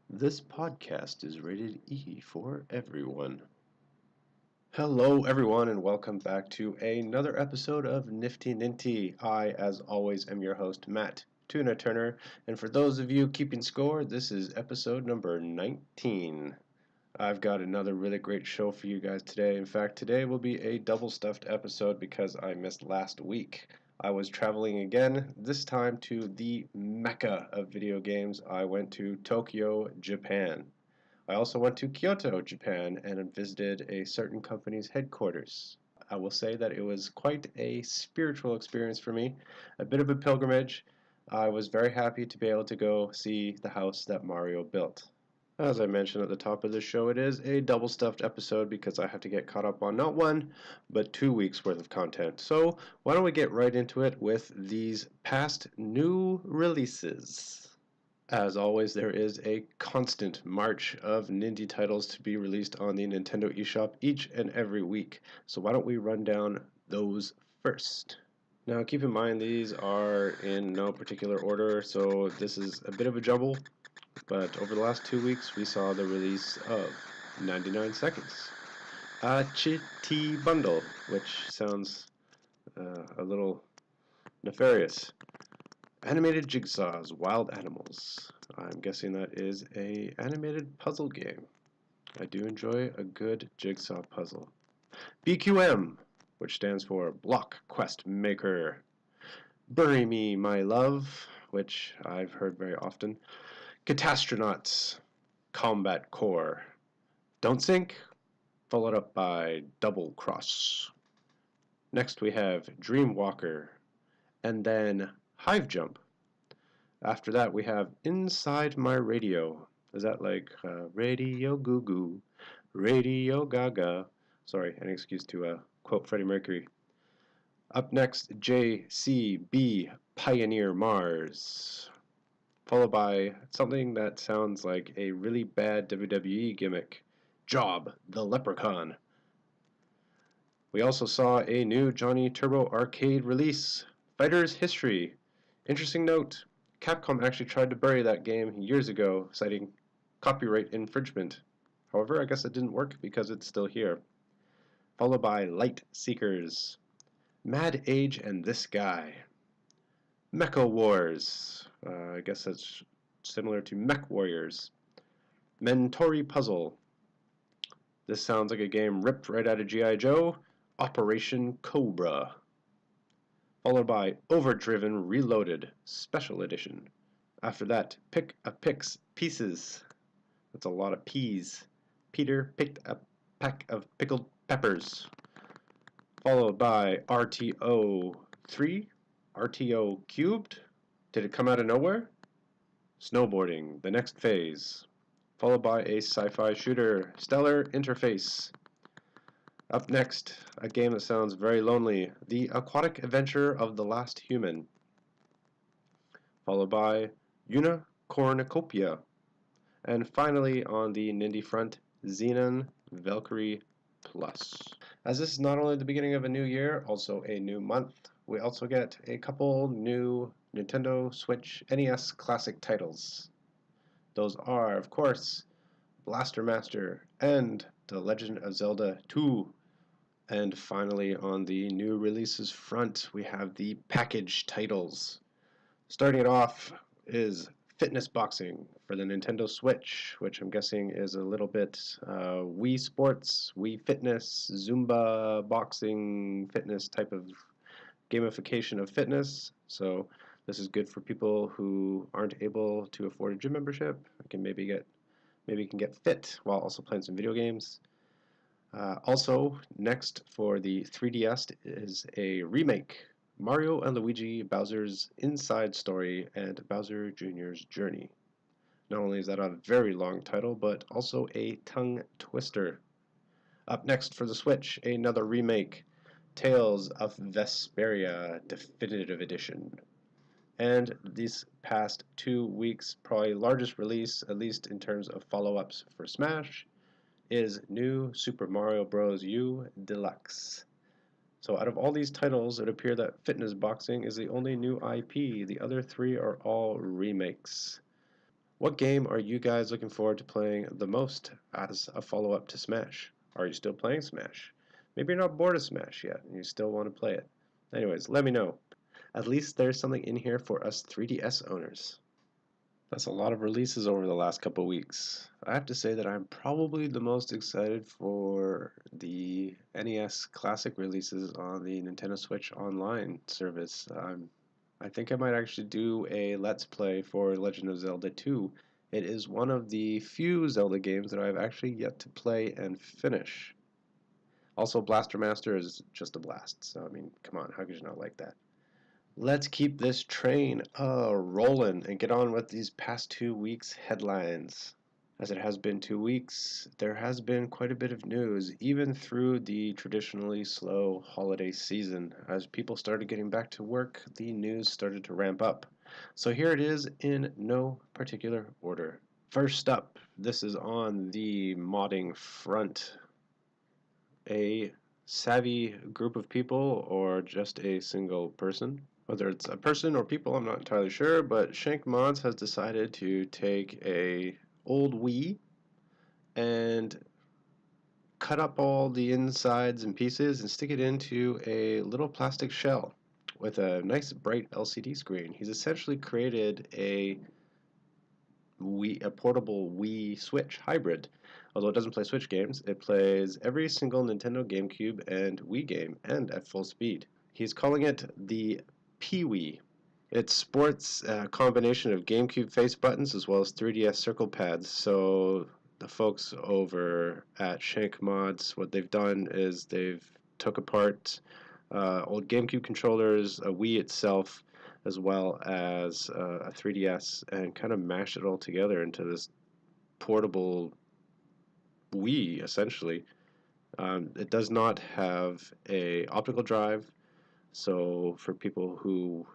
This podcast is rated E for everyone. Hello, everyone, and welcome back to another episode of Nifty Ninty. I, as always, am your host, Matt Tuna Turner, and for those of you keeping score, this is episode number 19. I've got another really great show for you guys today. In fact, today will be a double stuffed episode because I missed last week. I was traveling again, this time to the Mecca of video games. I went to Tokyo, Japan. I also went to Kyoto, Japan, and visited a certain company's headquarters. I will say that it was quite a spiritual experience for me, a bit of a pilgrimage. I was very happy to be able to go see the house that Mario built. As I mentioned at the top of the show, it is a double stuffed episode because I have to get caught up on not one, but 2 weeks worth of content. So why don't we get right into it with these past new releases? As always, there is a constant march of Ninty titles to be released on the Nintendo eShop each and every week. So why don't we run down those first? Now keep in mind these are in no particular order, so this is a bit of a jumble. But over the last 2 weeks, we saw the release of 99 Seconds, a Chitty Bundle, which sounds a little nefarious. Animated Jigsaw's Wild Animals. I'm guessing that is a animated puzzle game. I do enjoy a good jigsaw puzzle. BQM, which stands for Block Quest Maker. Bury Me, My Love, which I've heard very often. Catastronauts, Combat Core. Don't Sink, followed up by Double Cross. Next we have Dreamwalker, and then Hive Jump. After that we have Inside My Radio. Is that like Radio Goo Goo, Radio Gaga? Sorry, an excuse to quote Freddie Mercury. Up next, JCB Pioneer Mars, followed by something that sounds like a really bad WWE gimmick, Job the Leprechaun. We also saw a new Johnny Turbo arcade release, Fighter's History. Interesting note, Capcom actually tried to bury that game years ago, citing copyright infringement. However, I guess it didn't work because it's still here. Followed by Light Seekers, Mad Age and This Guy. Mecha Wars. I guess that's similar to Mech Warriors. Mentori Puzzle. This sounds like a game ripped right out of G.I. Joe. Operation Cobra. Followed by Overdriven Reloaded Special Edition. After that, Pick a Pix Pieces. That's a lot of peas. Peter picked a pack of pickled peppers. Followed by RTO 3, RTO Cubed. Did it come out of nowhere? Snowboarding, the next phase. Followed by a sci-fi shooter, Stellar Interface. Up next, a game that sounds very lonely, The Aquatic Adventure of the Last Human. Followed by Unicornucopia. And finally, on the Nindy front, Xenon Valkyrie Plus. As this is not only the beginning of a new year, also a new month, we also get a couple new Nintendo Switch NES classic titles. Those are, of course, Blaster Master and The Legend of Zelda 2. And finally, on the new releases front, we have the package titles. Starting it off is Fitness Boxing for the Nintendo Switch, which I'm guessing is a little bit Wii Sports, Wii Fitness, Zumba boxing fitness type of gamification of fitness. So this is good for people who aren't able to afford a gym membership. I can maybe can get fit while also playing some video games. Also, next for the 3DS is a remake, Mario and Luigi Bowser's Inside Story and Bowser Jr.'s Journey. Not only is that a very long title, but also a tongue twister. Up next for the Switch, another remake, Tales of Vesperia Definitive Edition. And these past 2 weeks, probably largest release, at least in terms of follow-ups for Smash, is New Super Mario Bros. U Deluxe. So out of all these titles, it appears that Fitness Boxing is the only new IP. The other 3 are all remakes. What game are you guys looking forward to playing the most as a follow-up to Smash? Are you still playing Smash? Maybe you're not bored of Smash yet and you still want to play it. Anyways, let me know. At least there's something in here for us 3DS owners. That's a lot of releases over the last couple of weeks. I have to say that I'm probably the most excited for the NES Classic releases on the Nintendo Switch Online service. I think I might actually do a Let's Play for Legend of Zelda 2. It is one of the few Zelda games that I've actually yet to play and finish. Also, Blaster Master is just a blast, so I mean, come on, how could you not like that? Let's keep this train rolling and get on with these past 2 weeks' headlines. As it has been 2 weeks, there has been quite a bit of news, even through the traditionally slow holiday season. As people started getting back to work, the news started to ramp up. So here it is in no particular order. First up, this is on the modding front. A savvy group of people or just a single person, whether it's a person or people, I'm not entirely sure, but Shank Mods has decided to take a old Wii and cut up all the insides and pieces and stick it into a little plastic shell with a nice bright LCD screen. He's essentially created a portable Wii Switch hybrid. Although it doesn't play Switch games, it plays every single Nintendo GameCube and Wii game, and at full speed. He's calling it the Pee-Wee. It sports a combination of GameCube face buttons as well as 3DS circle pads. So the folks over at Shank Mods, what they've done is they've took apart old GameCube controllers, a Wii itself, as well as a 3DS, and kind of mashed it all together into this portable Wii, essentially. It does not have a optical drive, so for people who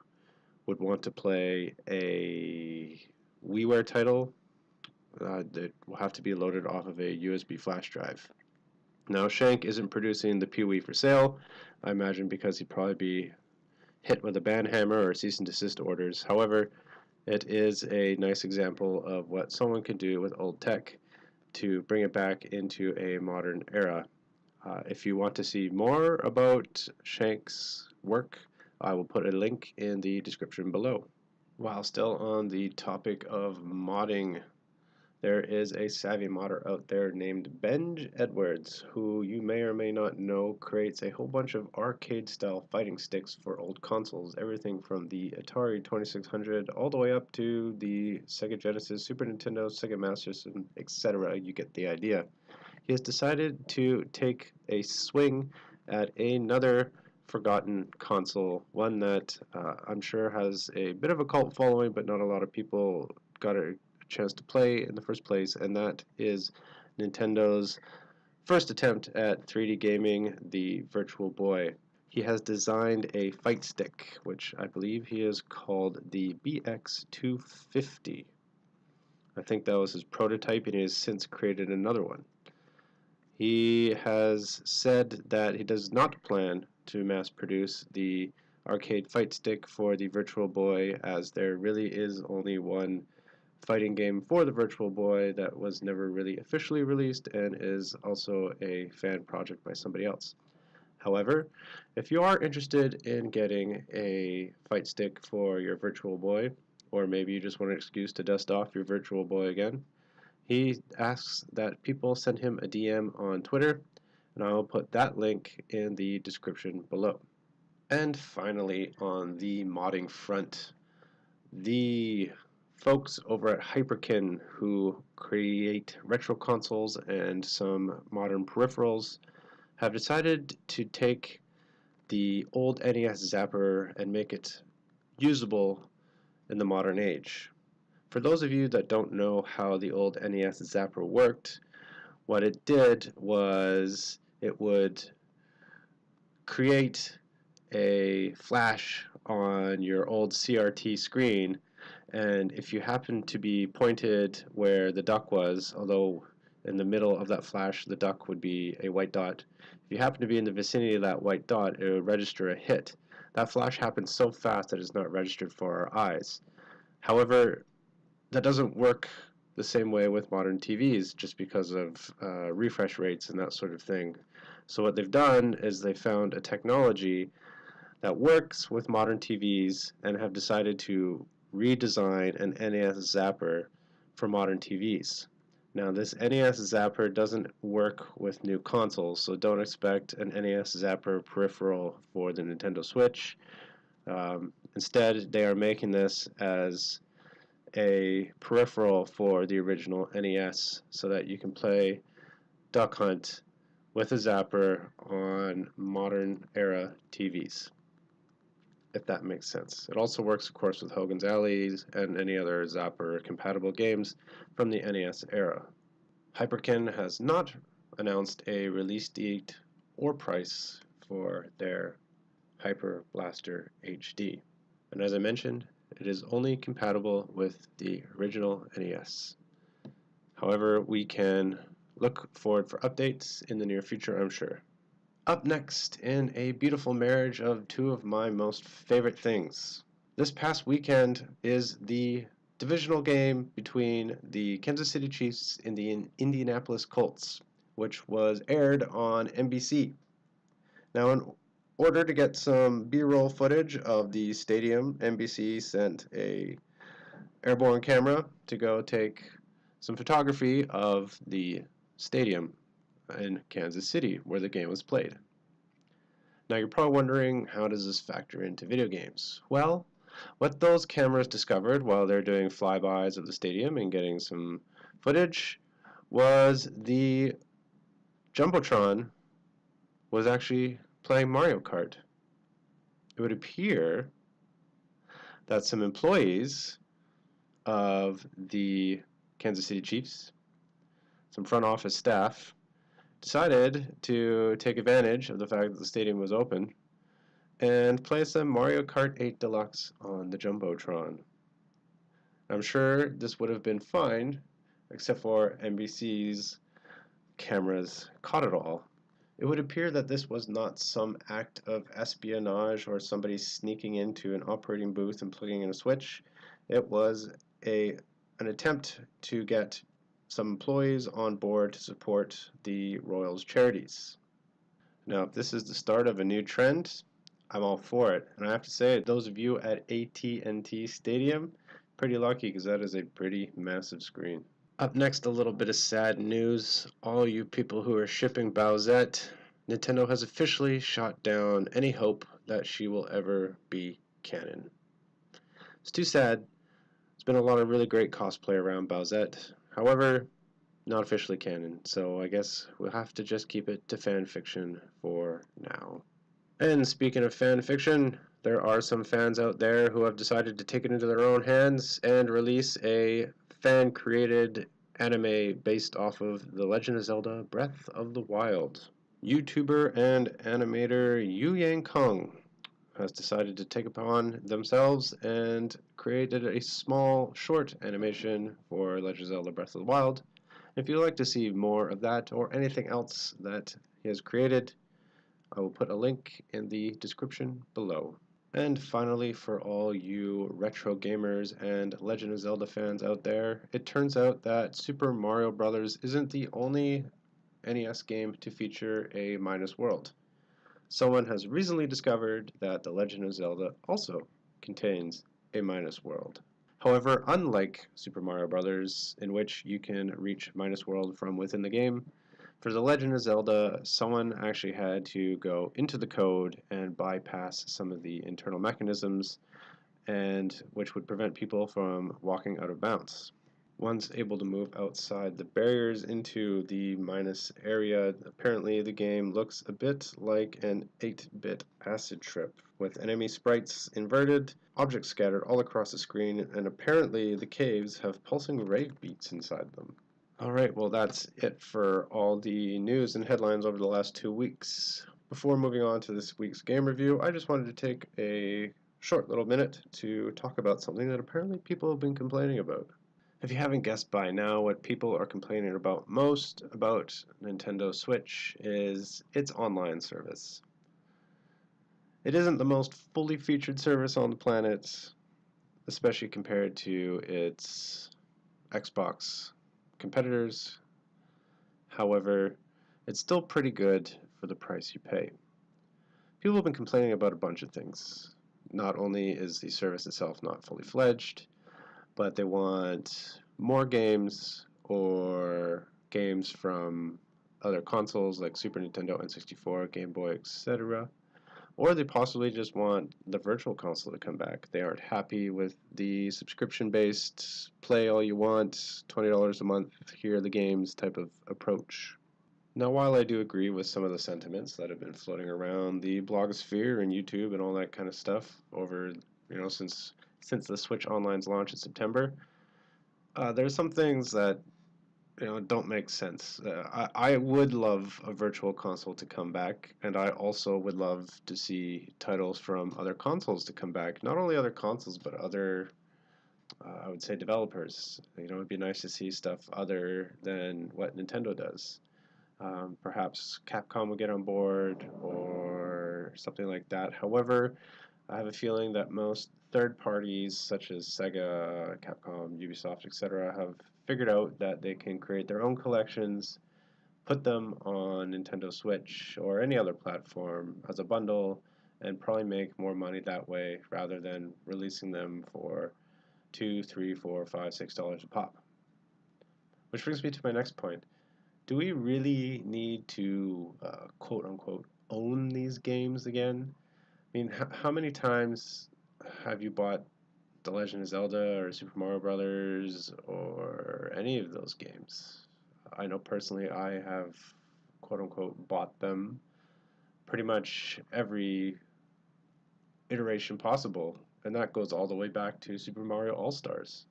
would want to play a WiiWare title, it will have to be loaded off of a USB flash drive. Now, Shank isn't producing the Pee-Wee for sale, I imagine because he'd probably be hit with a ban hammer or cease and desist orders. However, it is a nice example of what someone can do with old tech to bring it back into a modern era. If you want to see more about Shank's work, I will put a link in the description below. While still on the topic of modding, there is a savvy modder out there named Benj Edwards, who you may or may not know creates a whole bunch of arcade-style fighting sticks for old consoles, everything from the Atari 2600 all the way up to the Sega Genesis, Super Nintendo, Sega Master System, etc. You get the idea. He has decided to take a swing at another forgotten console, one that I'm sure has a bit of a cult following, but not a lot of people got a chance to play in the first place, and that is Nintendo's first attempt at 3D gaming, the Virtual Boy. He has designed a fight stick, which I believe he has called the BX250. I think that was his prototype, and he has since created another one. He has said that he does not plan to mass produce the arcade fight stick for the Virtual Boy, as there really is only one fighting game for the Virtual Boy that was never really officially released and is also a fan project by somebody else. However, if you are interested in getting a fight stick for your Virtual Boy, or maybe you just want an excuse to dust off your Virtual Boy again, he asks that people send him a DM on Twitter, and I will put that link in the description below. And finally, on the modding front, the folks over at Hyperkin, who create retro consoles and some modern peripherals, have decided to take the old NES Zapper and make it usable in the modern age. For those of you that don't know how the old NES Zapper worked, what it did was it would create a flash on your old CRT screen, and if you happen to be pointed where the duck was, although in the middle of that flash the duck would be a white dot, if you happen to be in the vicinity of that white dot, it would register a hit. That flash happens so fast that it's not registered for our eyes. However, that doesn't work the same way with modern TVs just because of refresh rates and that sort of thing. So what they've done is they found a technology that works with modern TVs and have decided to redesign an NES zapper for modern TVs. Now, this NES zapper doesn't work with new consoles, so don't expect an NES zapper peripheral for the Nintendo Switch. Instead, they are making this as a peripheral for the original NES so that you can play Duck Hunt with a zapper on modern era TVs, if that makes sense. It also works, of course, with Hogan's Alleys and any other zapper compatible games from the NES era. Hyperkin has not announced a release date or price for their Hyper Blaster HD. And as I mentioned, it is only compatible with the original NES. However, we can look forward for updates in the near future, I'm sure. Up next, in a beautiful marriage of two of my most favorite things. This past weekend is the divisional game between the Kansas City Chiefs and the Indianapolis Colts, which was aired on NBC. Now, in order to get some B-roll footage of the stadium, NBC sent a airborne camera to go take some photography of the stadium in Kansas City where the game was played. Now you're probably wondering, how does this factor into video games? Well, what those cameras discovered while they're doing flybys of the stadium and getting some footage was the Jumbotron was actually playing Mario Kart. It would appear that some employees of the Kansas City Chiefs, some front office staff, decided to take advantage of the fact that the stadium was open and play some Mario Kart 8 Deluxe on the Jumbotron. I'm sure this would have been fine, except for NBC's cameras caught it all. It would appear that this was not some act of espionage or somebody sneaking into an operating booth and plugging in a switch. It was an attempt to get some employees on board to support the Royals charities. Now, if this is the start of a new trend, I'm all for it. And I have to say, those of you at AT&T Stadium, pretty lucky because that is a pretty massive screen. Up next, a little bit of sad news. All you people who are shipping Bowsette, Nintendo has officially shot down any hope that she will ever be canon. It's too sad. There's been a lot of really great cosplay around Bowsette. However, not officially canon, so I guess we'll have to just keep it to fan fiction for now. And speaking of fan fiction, there are some fans out there who have decided to take it into their own hands and release a fan-created anime based off of The Legend of Zelda Breath of the Wild. YouTuber and animator Yu Yang Kong has decided to take upon themselves and created a small, short animation for Legend of Zelda Breath of the Wild. If you'd like to see more of that or anything else that he has created, I will put a link in the description below. And finally, for all you retro gamers and Legend of Zelda fans out there, it turns out that Super Mario Bros. Isn't the only NES game to feature a Minus World. Someone has recently discovered that The Legend of Zelda also contains a Minus World. However, unlike Super Mario Bros., in which you can reach Minus World from within the game, for The Legend of Zelda, someone actually had to go into the code and bypass some of the internal mechanisms, and which would prevent people from walking out of bounds. Once able to move outside the barriers into the minus area, apparently the game looks a bit like an 8-bit acid trip, with enemy sprites inverted, objects scattered all across the screen, and apparently the caves have pulsing rave beats inside them. Alright, well that's it for all the news and headlines over the last 2 weeks. Before moving on to this week's game review, I just wanted to take a short little minute to talk about something that apparently people have been complaining about. If you haven't guessed by now, what people are complaining about most about Nintendo Switch is its online service. It isn't the most fully featured service on the planet, especially compared to its Xbox competitors. However, it's still pretty good for the price you pay. People have been complaining about a bunch of things. Not only is the service itself not fully fledged, but they want more games or games from other consoles like Super Nintendo, N64, Game Boy, etc. Or they possibly just want the virtual console to come back. They aren't happy with the subscription-based play all you want, $20 a month, here are the games type of approach. Now, while I do agree with some of the sentiments that have been floating around the blogosphere and YouTube and all that kind of stuff over, since the Switch Online's launch in September, there's some things that don't make sense. I would love a virtual console to come back, and I also would love to see titles from other consoles to come back. Not only other consoles, but other, I would say, developers. It'd be nice to see stuff other than what Nintendo does. Perhaps Capcom will get on board or something like that. However, I have a feeling that most third parties such as Sega, Capcom, Ubisoft, etc. have figured out that they can create their own collections, put them on Nintendo Switch or any other platform as a bundle, and probably make more money that way rather than releasing them for $2, $3, $4, $5, $6 a pop. Which brings me to my next point. Do we really need to quote unquote own these games again? I mean, how many times have you bought The Legend of Zelda or Super Mario Brothers or any of those games? I know personally I have quote unquote bought them pretty much every iteration possible, and that goes all the way back to Super Mario All-Stars,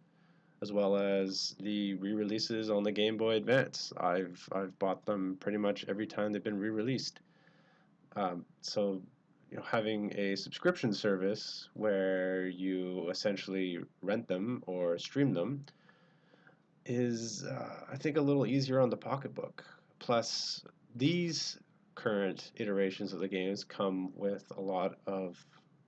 as well as the re-releases on the Game Boy Advance. I've bought them pretty much every time they've been re-released. So having a subscription service where you essentially rent them or stream them is, I think, a little easier on the pocketbook. Plus, these current iterations of the games come with a lot of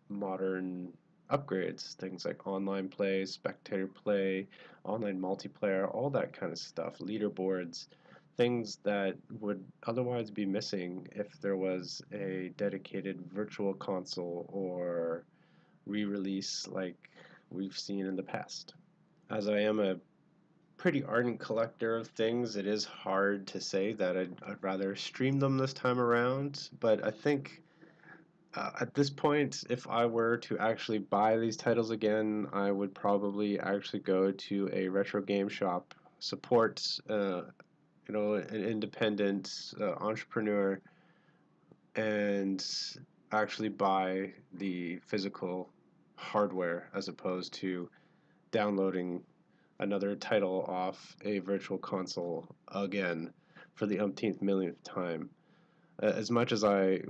modern upgrades, things like online play, spectator play, online multiplayer, all that kind of stuff, leaderboards, things that would otherwise be missing if there was a dedicated virtual console or re-release like we've seen in the past. As I am a pretty ardent collector of things, it is hard to say that I'd rather stream them this time around, but I think at this point, if I were to actually buy these titles again, I would probably actually go to a retro game shop, support an independent entrepreneur, and actually buy the physical hardware as opposed to downloading another title off a virtual console again for the umpteenth millionth time. As much as I,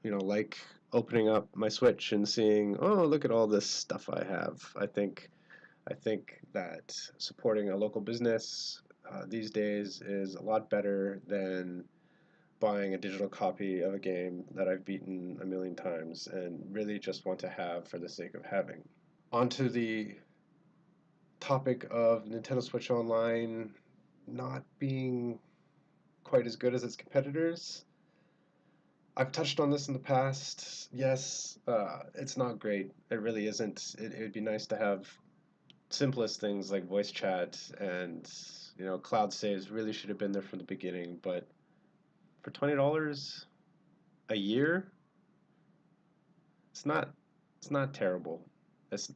like opening up my Switch and seeing, oh, look at all this stuff I have. I think that supporting a local business these days is a lot better than buying a digital copy of a game that I've beaten a million times and really just want to have for the sake of having. On to the topic of Nintendo Switch Online not being quite as good as its competitors. I've touched on this in the past. Yes, it's not great. It really isn't. It would be nice to have simplest things like voice chat and cloud saves really should have been there from the beginning. But for $20 a year, it's not terrible. It's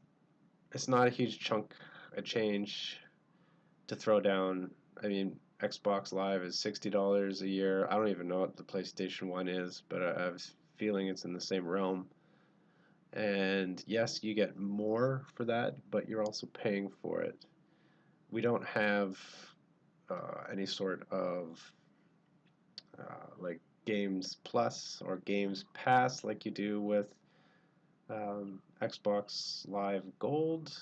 not a huge chunk of change to throw down. I mean, Xbox Live is $60 a year. I don't even know what the PlayStation 1 is, but I have a feeling it's in the same realm. And yes, you get more for that, but you're also paying for it. We don't have any sort of like Games Plus or Games Pass like you do with Xbox Live Gold.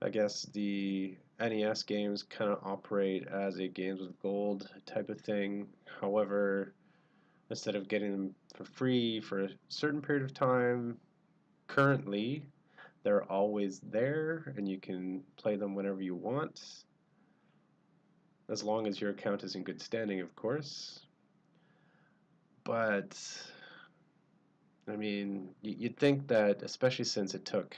I guess the NES games kind of operate as a games with gold type of thing. However, instead of getting them for free for a certain period of time, currently they're always there and you can play them whenever you want. as long as your account is in good standing, of course. But I mean, you'd think that, especially since it took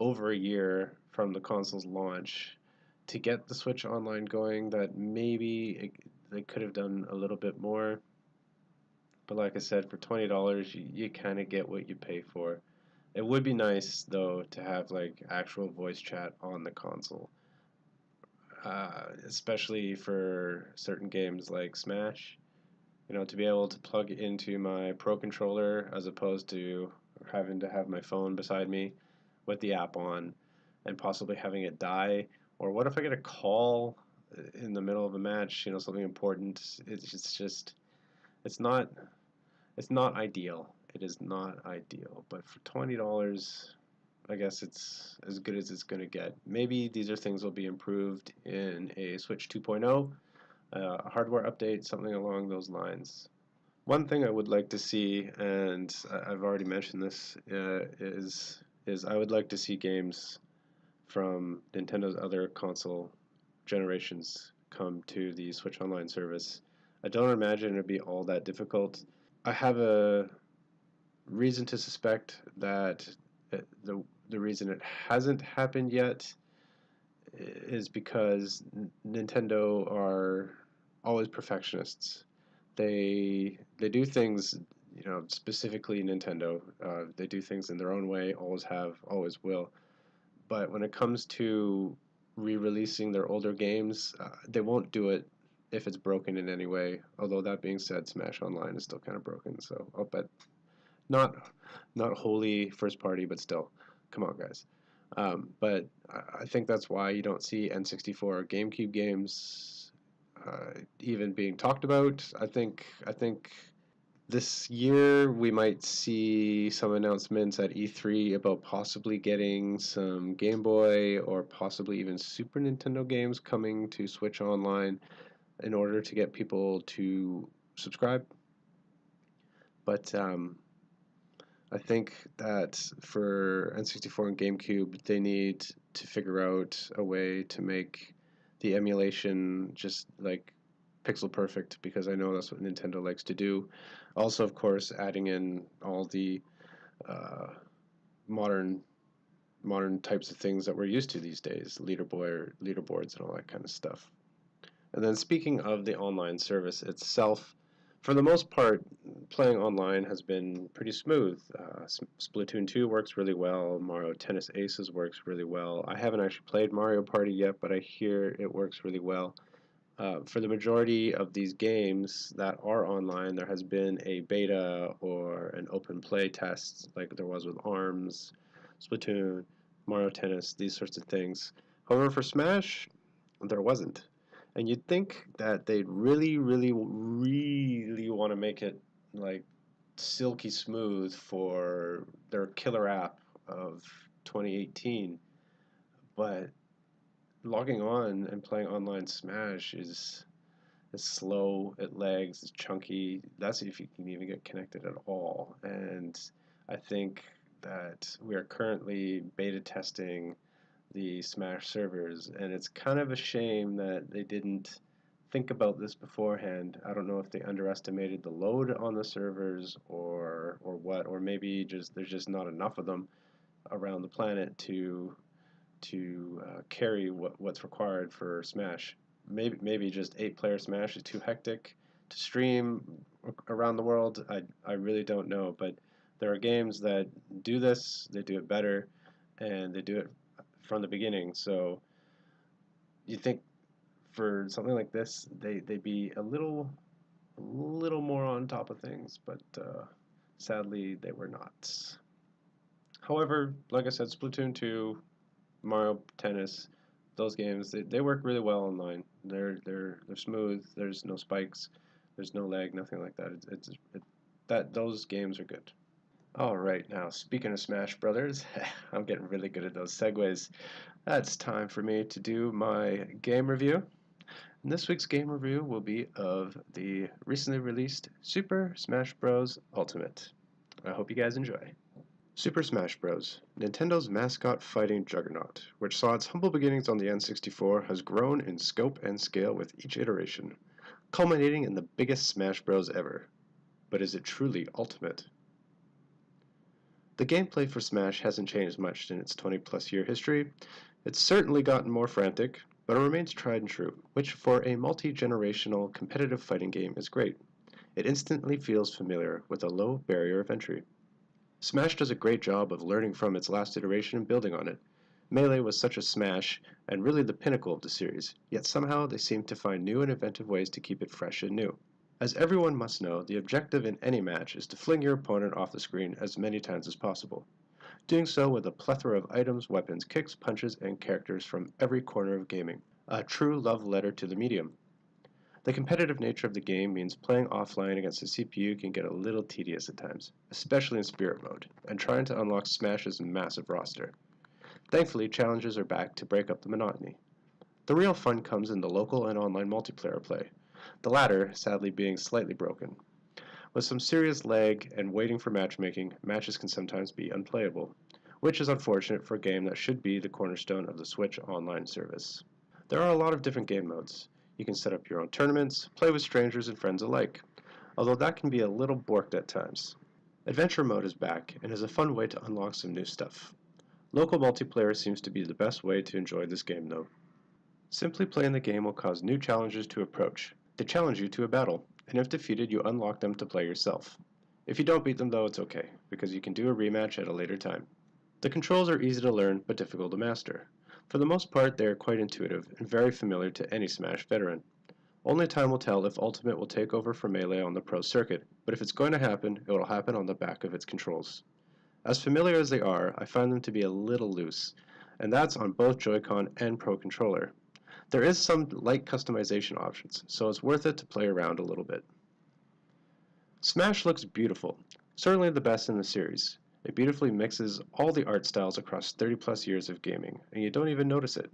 over a year from the console's launch to get the Switch Online going, that maybe they could have done a little bit more. But like I said, for $20, you kind of get what you pay for. It would be nice though to have like actual voice chat on the console, especially for certain games like Smash. You know, to be able to plug into my Pro controller as opposed to having to have my phone beside me with the app on and possibly having it die. Or what if I get a call in the middle of a match, you know, something important? It's just, it's not, it's not ideal. It is not ideal. But for $20, I guess it's as good as it's going to get. Maybe these are things will be improved in a Switch 2.0, a hardware update, something along those lines. One thing I would like to see, and I've already mentioned this, is I would like to see games from Nintendo's other console generations come to the Switch Online service. I don't imagine it'd be all that difficult. I have a reason to suspect that the reason it hasn't happened yet is because Nintendo are always perfectionists. They do things, you know, specifically Nintendo. They do things in their own way, always have, always will. But when it comes to re-releasing their older games, they won't do it if it's broken in any way. Although that being said, Smash Online is still kind of broken, so I'll bet not not wholly first party, but still, come on, guys. But I think that's why you don't see N64 or GameCube games even being talked about. I think this year we might see some announcements at E3 about possibly getting some Game Boy or possibly even Super Nintendo games coming to Switch Online in order to get people to subscribe. But I think that for N64 and GameCube, they need to figure out a way to make the emulation just like pixel perfect, because I know that's what Nintendo likes to do. Also, of course, adding in all the uh, modern types of things that we're used to these days, leaderboards and all that kind of stuff. And then speaking of the online service itself, for the most part, playing online has been pretty smooth. Splatoon 2 works really well. Mario Tennis Aces works really well. I haven't actually played Mario Party yet, but I hear it works really well. For the majority of these games that are online, there has been a beta or an open play test, like there was with ARMS, Splatoon, Mario Tennis, these sorts of things. However, for Smash, there wasn't. And you'd think that they'd really, really, really want to make it like silky smooth for their killer app of 2018. But logging on and playing online Smash is slow, it lags, it's chunky. That's if you can even get connected at all. And I think that we are currently beta testing the Smash servers, and it's kind of a shame that they didn't think about this beforehand. I don't know if they underestimated the load on the servers or what, or maybe just there's just not enough of them around the planet to carry what's required for Smash. Maybe just 8-player Smash is too hectic to stream around the world. I really don't know, but there are games that do this, they do it better, and they do it from the beginning. So you think for something like this, they'd be a little more on top of things, but sadly they were not. However, like I said, Splatoon 2, Mario Tennis, those games they work really well online. They're smooth. There's no spikes. There's no lag. Nothing like that. That those games are good. All right, now speaking of Smash Brothers, I'm getting really good at those segues. That's time for me to do my game review. And this week's game review will be of the recently released Super Smash Bros. Ultimate. I hope you guys enjoy. Super Smash Bros., Nintendo's mascot fighting juggernaut, which saw its humble beginnings on the N64, has grown in scope and scale with each iteration, culminating in the biggest Smash Bros. Ever. But is it truly ultimate? The gameplay for Smash hasn't changed much in its 20-plus year history. It's certainly gotten more frantic, but it remains tried and true, which for a multi-generational competitive fighting game is great. It instantly feels familiar with a low barrier of entry. Smash does a great job of learning from its last iteration and building on it. Melee was such a smash, and really the pinnacle of the series, yet somehow they seem to find new and inventive ways to keep it fresh and new. As everyone must know, the objective in any match is to fling your opponent off the screen as many times as possible, doing so with a plethora of items, weapons, kicks, punches, and characters from every corner of gaming. A true love letter to the medium. The competitive nature of the game means playing offline against the CPU can get a little tedious at times, especially in Spirit mode, and trying to unlock Smash's massive roster. Thankfully, challenges are back to break up the monotony. The real fun comes in the local and online multiplayer play, the latter sadly being slightly broken. With some serious lag and waiting for matchmaking, matches can sometimes be unplayable, which is unfortunate for a game that should be the cornerstone of the Switch online service. There are a lot of different game modes. You can set up your own tournaments, play with strangers and friends alike, although that can be a little borked at times. Adventure mode is back and is a fun way to unlock some new stuff. Local multiplayer seems to be the best way to enjoy this game though. Simply playing the game will cause new challenges to approach. They challenge you to a battle, and if defeated you unlock them to play yourself. If you don't beat them though, it's okay, because you can do a rematch at a later time. The controls are easy to learn but difficult to master. For the most part they are quite intuitive and very familiar to any Smash veteran. Only time will tell if Ultimate will take over for Melee on the Pro circuit, but if it's going to happen, it will happen on the back of its controls. As familiar as they are, I find them to be a little loose, and that's on both Joy-Con and Pro Controller. There is some light customization options, so it's worth it to play around a little bit. Smash looks beautiful, certainly the best in the series. It beautifully mixes all the art styles across 30 plus years of gaming, and you don't even notice it.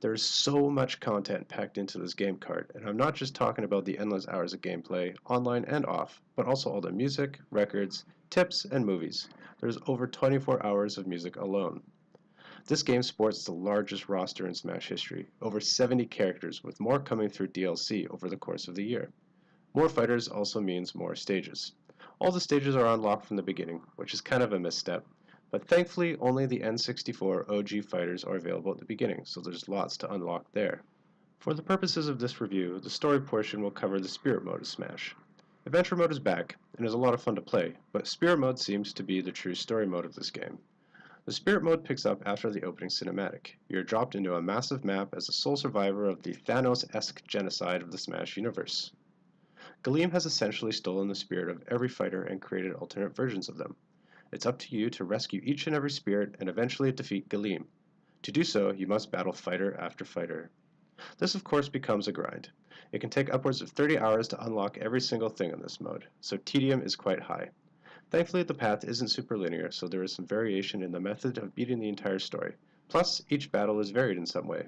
There is so much content packed into this game cart, and I'm not just talking about the endless hours of gameplay, online and off, but also all the music, records, tips, and movies. There's over 24 hours of music alone. This game sports the largest roster in Smash history, over 70 characters, with more coming through DLC over the course of the year. More fighters also means more stages. All the stages are unlocked from the beginning, which is kind of a misstep, but thankfully only the N64 OG fighters are available at the beginning, so there's lots to unlock there. For the purposes of this review, the story portion will cover the Spirit mode of Smash. Adventure mode is back, and is a lot of fun to play, but Spirit mode seems to be the true story mode of this game. The Spirit mode picks up after the opening cinematic. You're dropped into a massive map as a sole survivor of the Thanos-esque genocide of the Smash universe. Galeem has essentially stolen the spirit of every fighter and created alternate versions of them. It's up to you to rescue each and every spirit and eventually defeat Galeem. To do so, you must battle fighter after fighter. This of course becomes a grind. It can take upwards of 30 hours to unlock every single thing in this mode, so tedium is quite high. Thankfully the path isn't super linear, so there is some variation in the method of beating the entire story. Plus, each battle is varied in some way.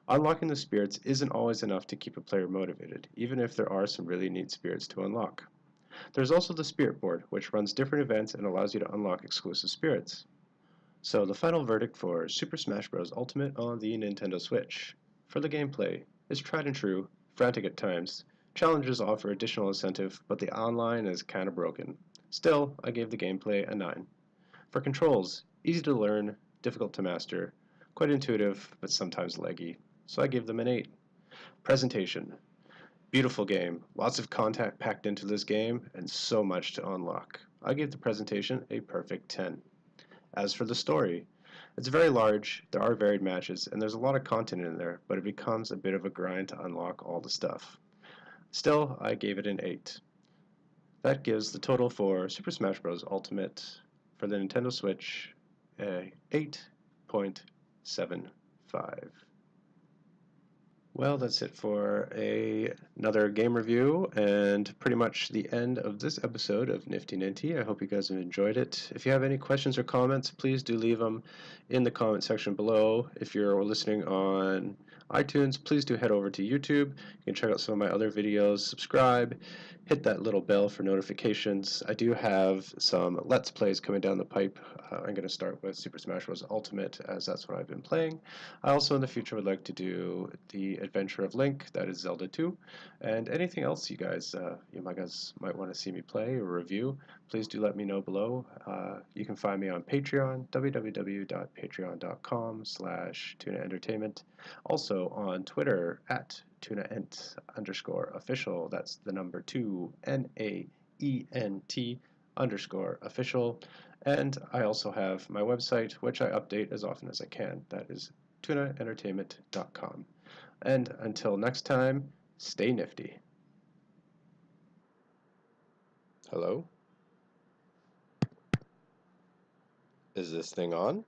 Unlocking the spirits isn't always enough to keep a player motivated, even if there are some really neat spirits to unlock. There's also the Spirit Board, which runs different events and allows you to unlock exclusive spirits. So the final verdict for Super Smash Bros. Ultimate on the Nintendo Switch. For the gameplay, it's tried and true, frantic at times. Challenges offer additional incentive, but the online is kinda broken. Still, I gave the gameplay a 9. For controls, easy to learn, difficult to master, quite intuitive, but sometimes laggy, so I gave them an 8. Presentation. Beautiful game, lots of content packed into this game, and so much to unlock. I gave the presentation a perfect 10. As for the story, it's very large, there are varied matches, and there's a lot of content in there, but it becomes a bit of a grind to unlock all the stuff. Still, I gave it an 8. That gives the total for Super Smash Bros. Ultimate for the Nintendo Switch a 8.75. Well, that's it for another game review and pretty much the end of this episode of Nifty Ninty. I hope you guys have enjoyed it. If you have any questions or comments, please do leave them in the comment section below. If you're listening on iTunes, please do head over to YouTube. You can check out some of my other videos, subscribe, hit that little bell for notifications. I do have some Let's Plays coming down the pipe. I'm going to start with Super Smash Bros. Ultimate, as that's what I've been playing. I also in the future would like to do the Adventure of Link, that is Zelda 2, and anything else you guys might want to see me play or review, please do let me know below. You can find me on Patreon, www.patreon.com/tunaentertainment. Also on Twitter at tunaent_official. That's the number 2 NAENT_official. And I also have my website, which I update as often as I can. That is tunaentertainment.com. And until next time, stay nifty. Hello? Is this thing on?